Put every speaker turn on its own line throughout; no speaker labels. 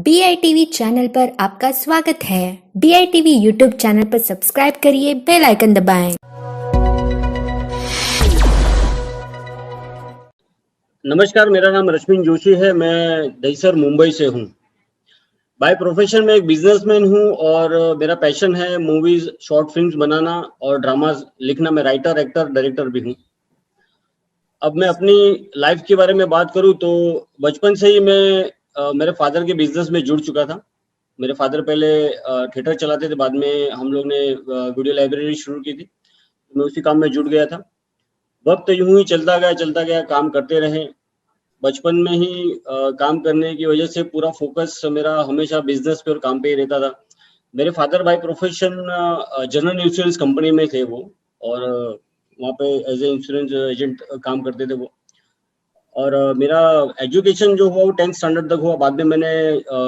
BITV channel पर आपका स्वागत है। BITV यूट्यूब चैनल पर सब्सक्राइब करिए, बेल आइकन दबाएं।
नमस्कार, मेरा नाम रश्मिन जोशी है। मैं दहिसर मुंबई से हूँ। बाय प्रोफेशन में एक बिजनेसमैन हूँ और मेरा पैशन है मूवीज, शॉर्ट फिल्म्स बनाना और ड्रामाज लिखना। मैं राइटर, एक्टर, डायरेक्टर भी हूँ। अब मैं अपनी लाइफ के बारे में बात करूँ तो बचपन से ही मैं मेरे फादर के बिजनेस में जुड़ चुका था। मेरे फादर पहले थिएटर चलाते थे, बाद में हम लोग ने वीडियो लाइब्रेरी शुरू की थी। मैं उसी काम में जुड़ गया था। वक्त यूं ही चलता गया, काम करते रहे। बचपन में ही काम करने की वजह से पूरा फोकस मेरा हमेशा बिजनेस पे और काम पे ही रहता था। मेरे father by profession general insurance company में थे वो, और वहाँ पे एज ए इंश्योरेंस एजेंट काम करते थे वो। और मेरा एजुकेशन जो हुआ वो 10th स्टैंडर्ड तक हुआ। बाद में मैंने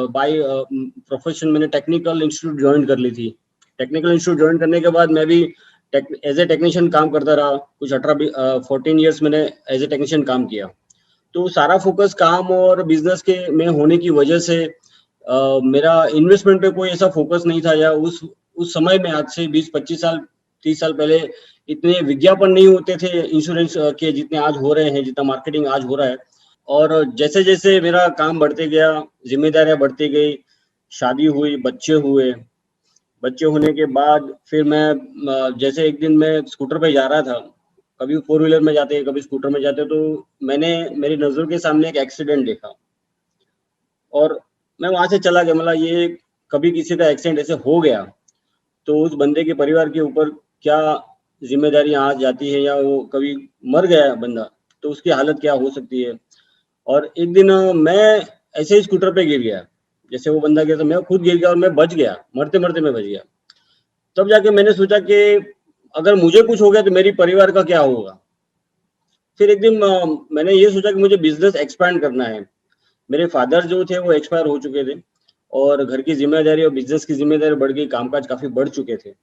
बाय प्रोफेशन मैंने टेक्निकल इंस्टीट्यूट ज्वाइन कर ली थी। टेक्निकल इंस्टीट्यूट ज्वाइन करने के बाद मैं भी एज ए टेक्नीशियन काम करता रहा। कुछ 14 ईयर्स मैंने एज ए टेक्नीशियन काम किया। तो सारा फोकस काम और बिजनेस के में होने की वजह से मेरा इन्वेस्टमेंट पे कोई ऐसा फोकस नहीं था। या उस समय में, आज से 20-25 साल 30 साल पहले, इतने विज्ञापन नहीं होते थे इंश्योरेंस के जितने आज हो रहे हैं, जितना मार्केटिंग आज हो रहा है। और जैसे जैसे मेरा काम बढ़ते गया, जिम्मेदारियां बढ़ती गई, शादी हुई, बच्चे हुए। बच्चे होने के बाद फिर मैं जैसे एक दिन मैं स्कूटर पे जा रहा था, कभी फोर व्हीलर में जाते कभी स्कूटर में जाते, तो मैंने मेरी नजर के सामने एक एक्सीडेंट देखा और मैं वहां से चला गया। मतलब ये कभी किसी का एक्सीडेंट ऐसे हो गया तो उस बंदे के परिवार के ऊपर क्या जिम्मेदारी आ जाती है, या वो कभी मर गया बंदा तो उसकी हालत क्या हो सकती है। और एक दिन मैं ऐसे ही स्कूटर पे गिर गया। जैसे वो बंदा गिरा तो मैं खुद गिर गया और मैं बच गया, मरते मरते मैं बच गया। तब जाके मैंने सोचा कि अगर मुझे कुछ हो गया तो मेरी परिवार का क्या होगा। फिर एक दिन मैंने ये सोचा कि मुझे बिजनेस एक्सपैंड करना है। मेरे फादर जो थे वो एक्सपायर हो चुके थे और घर की जिम्मेदारी और बिजनेस की जिम्मेदारी बढ़ गई, कामकाज काफी बढ़ चुके थे।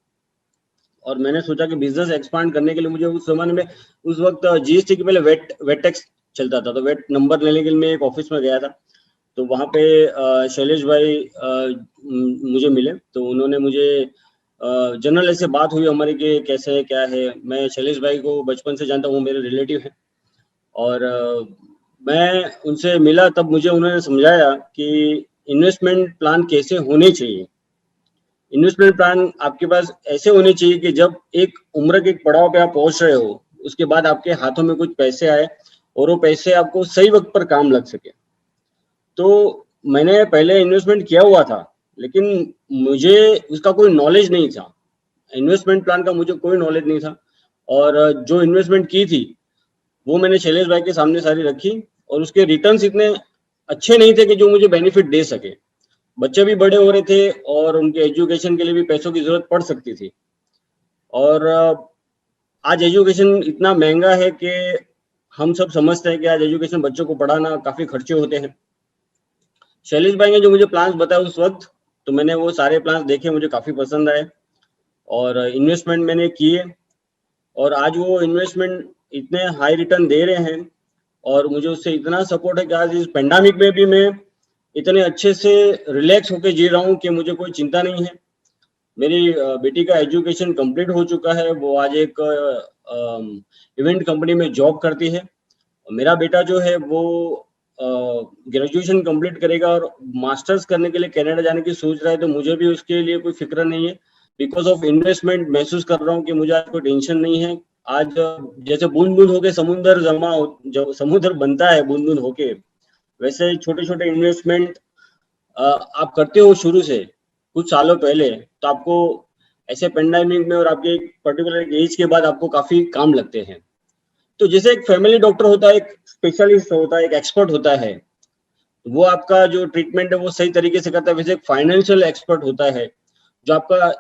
और मैंने सोचा कि बिजनेस एक्सपांड करने के लिए मुझे उस जमाने में, उस वक्त जीएसटी के पहले वेट टैक्स चलता था, तो वेट नंबर लेने के लिए मैं एक ऑफिस में गया था। तो वहाँ पे शैलेश भाई मुझे मिले। तो उन्होंने मुझे जनरल ऐसे बात हुई हमारी कि कैसे है, क्या है। मैं शैलेश भाई को बचपन से जानता हूँ, वो मेरे रिलेटिव हैं। और मैं उनसे मिला तब मुझे उन्होंने समझाया कि इन्वेस्टमेंट प्लान कैसे होने चाहिए। इन्वेस्टमेंट प्लान आपके पास ऐसे होने चाहिए कि जब एक उम्र के एक पड़ाव पे आप पहुंच रहे हो, उसके बाद आपके हाथों में कुछ पैसे आए और वो पैसे आपको सही वक्त पर काम लग सके। तो मैंने पहले इन्वेस्टमेंट किया हुआ था, लेकिन मुझे उसका कोई नॉलेज नहीं था। इन्वेस्टमेंट प्लान का मुझे कोई नॉलेज नहीं था। और जो इन्वेस्टमेंट की थी वो मैंने शैलेश भाई के सामने सारी रखी, और उसके रिटर्न्स इतने अच्छे नहीं थे कि जो मुझे बेनिफिट दे सके। बच्चे भी बड़े हो रहे थे और उनके एजुकेशन के लिए भी पैसों की जरूरत पड़ सकती थी। और आज एजुकेशन इतना महंगा है कि हम सब समझते हैं कि आज एजुकेशन बच्चों को पढ़ाना काफी खर्चे होते हैं। शैलेश भाई ने जो मुझे प्लान्स बताए उस वक्त, तो मैंने वो सारे प्लान्स देखे, मुझे काफी पसंद आए और इन्वेस्टमेंट मैंने किए। और आज वो इन्वेस्टमेंट इतने हाई रिटर्न दे रहे हैं और मुझे उससे इतना सपोर्ट है कि आज इस पेंडेमिक में भी मैं इतने अच्छे से रिलैक्स होकर जी रहा हूँ कि मुझे कोई चिंता नहीं है। मेरी बेटी का एजुकेशन कंप्लीट हो चुका है, वो आज एक इवेंट कंपनी में जॉब करती है। मेरा बेटा जो है वो ग्रेजुएशन कंप्लीट करेगा और मास्टर्स करने के लिए कनाडा जाने की सोच रहा है। तो मुझे भी उसके लिए कोई फिक्र नहीं है। बिकॉज ऑफ इन्वेस्टमेंट महसूस कर रहा हूँ कि मुझे आज कोई टेंशन नहीं है। आज जैसे बूंद बूंद होके समुद्र जब समुद्र बनता है बूंद बूंद होके, वैसे छोटे छोटे इन्वेस्टमेंट आप करते हो शुरू से कुछ सालों पहले, तो आपको ऐसे पेंडेमिक में और आपके एक पर्टिकुलर एज के बाद आपको काफी काम लगते हैं। तो जैसे एक फैमिली डॉक्टर होता है, एक स्पेशलिस्ट होता है, एक एक्सपर्ट होता है, वो आपका जो ट्रीटमेंट है वो सही तरीके से करता है, वैसे एक फाइनेंशियल एक्सपर्ट होता है जो आपका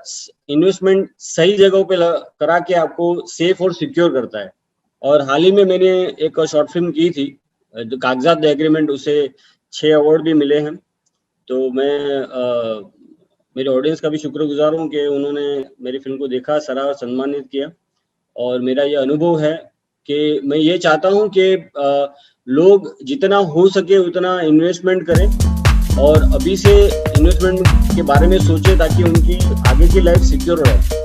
इन्वेस्टमेंट सही जगहों पे करा के आपको सेफ और सिक्योर करता है। और हाल ही में मैंने एक शॉर्ट फिल्म की थी, जो कागजात द एग्रीमेंट, उसे 6 अवार्ड भी मिले हैं। तो मैं मेरे ऑडियंस का भी शुक्रगुजार हूँ कि उन्होंने मेरी फिल्म को देखा, सराहा, सम्मानित किया। और मेरा ये अनुभव है कि मैं ये चाहता हूँ कि लोग जितना हो सके उतना इन्वेस्टमेंट करें। और अभी से इन्वेस्टमेंट के बारे में सोचे ताकि उनकी आगे की लाइफ सिक्योर रहे।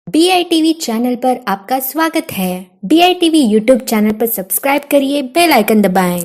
BITV चैनल पर आपका स्वागत है। BITV यूट्यूब चैनल पर सब्सक्राइब करिए, बेल आइकन दबाएं।